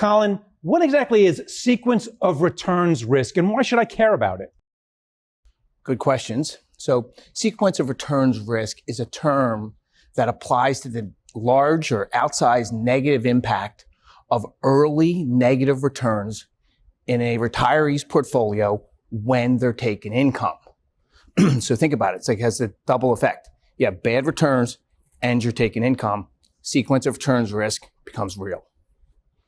Colin, what exactly is sequence of returns risk, and why should I care about it? Good questions. So sequence of returns risk is a term that applies to the large or outsized negative impact of early negative returns in a retiree's portfolio when they're taking income. So think about it. It's like it has a double effect. You have bad returns and you're taking income. Sequence of returns risk becomes real.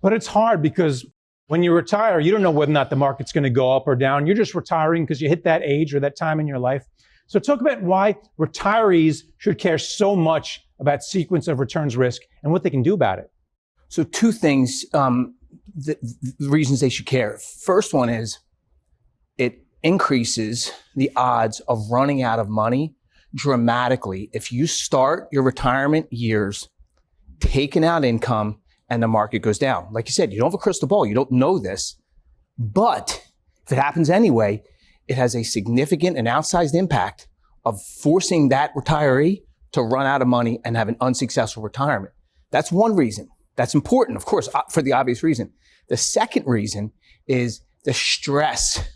But it's hard because when you retire, you don't know whether or not the market's going to go up or down. You're just retiring because you hit that age or that time in your life. So talk about why retirees should care so much about sequence of returns risk and what they can do about it. So two things, the reasons they should care. First one is it increases the odds of running out of money dramatically if you start your retirement years taking out income and the market goes down. Like you said, you don't have a crystal ball. You don't know this. But if it happens anyway, it has a significant and outsized impact of forcing that retiree to run out of money and have an unsuccessful retirement. That's one reason. That's important, of course, for the obvious reason. The second reason is the stress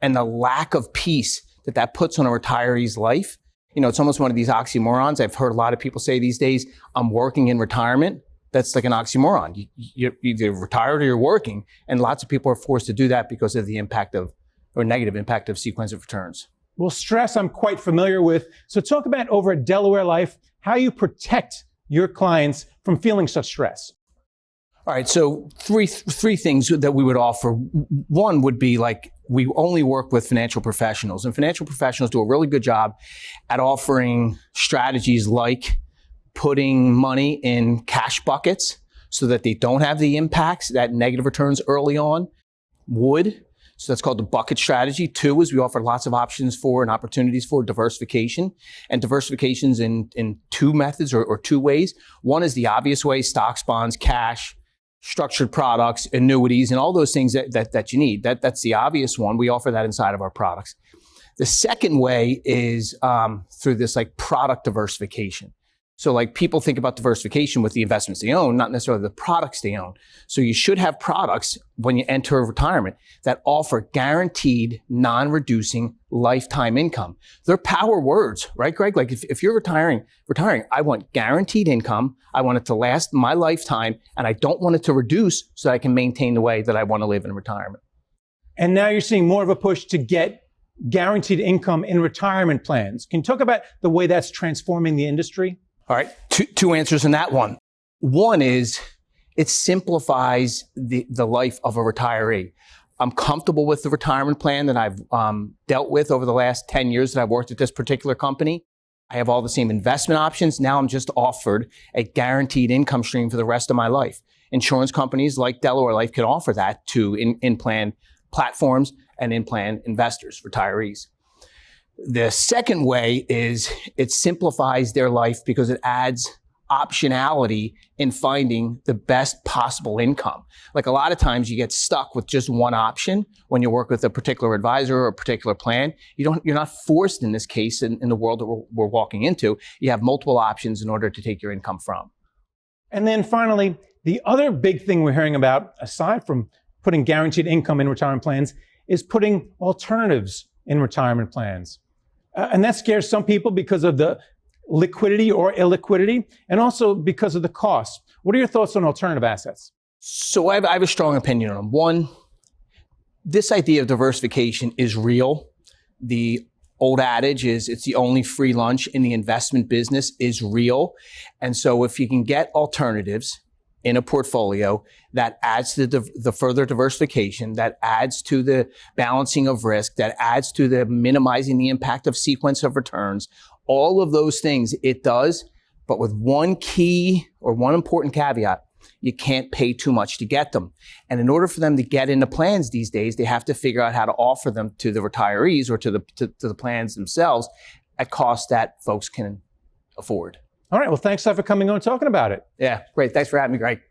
and the lack of peace that puts on a retiree's life. You know, it's almost one of these oxymorons. I've heard a lot of people say these days, I'm working in retirement. That's like an oxymoron. You're either retired or you're working. And lots of people are forced to do that because of the impact of, or negative impact of sequence of returns. Well, stress I'm quite familiar with. So talk about over at Delaware Life, how you protect your clients from feeling such stress. All right, so three things that we would offer. One would be like, we only work with financial professionals, and financial professionals do a really good job at offering strategies like putting money in cash buckets so that they don't have the impacts that negative returns early on would. So that's called the bucket strategy. Two is we offer lots of options for and opportunities for diversification. And diversifications in two methods or two ways. One is the obvious way, stocks, bonds, cash, structured products, annuities, and all those things that you need. That's the obvious one. We offer that inside of our products. The second way is through this like product diversification. So like people think about diversification with the investments they own, not necessarily the products they own. So you should have products when you enter retirement that offer guaranteed, non-reducing lifetime income. They're power words, right, Greg? Like if you're retiring, I want guaranteed income. I want it to last my lifetime, and I don't want it to reduce so that I can maintain the way that I want to live in retirement. And now you're seeing more of a push to get guaranteed income in retirement plans. Can you talk about the way that's transforming the industry? All right, two answers in that one. One is it simplifies the life of a retiree. I'm comfortable with the retirement plan that I've dealt with over the last 10 years that I've worked at this particular company. I have all the same investment options. Now I'm just offered a guaranteed income stream for the rest of my life. Insurance companies like Delaware Life can offer that to in-plan platforms and in-plan investors, retirees. The second way is it simplifies their life because it adds optionality in finding the best possible income. Like a lot of times you get stuck with just one option when you work with a particular advisor or a particular plan. You're not forced in this case in the world that we're walking into. You have multiple options in order to take your income from. And then finally, the other big thing we're hearing about, aside from putting guaranteed income in retirement plans, is putting alternatives in retirement plans. And that scares some people because of the liquidity or illiquidity, and also because of the cost. What are your thoughts on alternative assets? So I have a strong opinion on them. One, this idea of diversification is real. The old adage is it's the only free lunch in the investment business is real. And so if you can get alternatives in a portfolio that adds to the further diversification, that adds to the balancing of risk, that adds to the minimizing the impact of sequence of returns, all of those things it does, but with one key or one important caveat: you can't pay too much to get them. And in order for them to get into plans these days, they have to figure out how to offer them to the retirees or to the plans themselves at cost that folks can afford. All right. Well, thanks for coming on and talking about it. Yeah, great. Thanks for having me, Greg.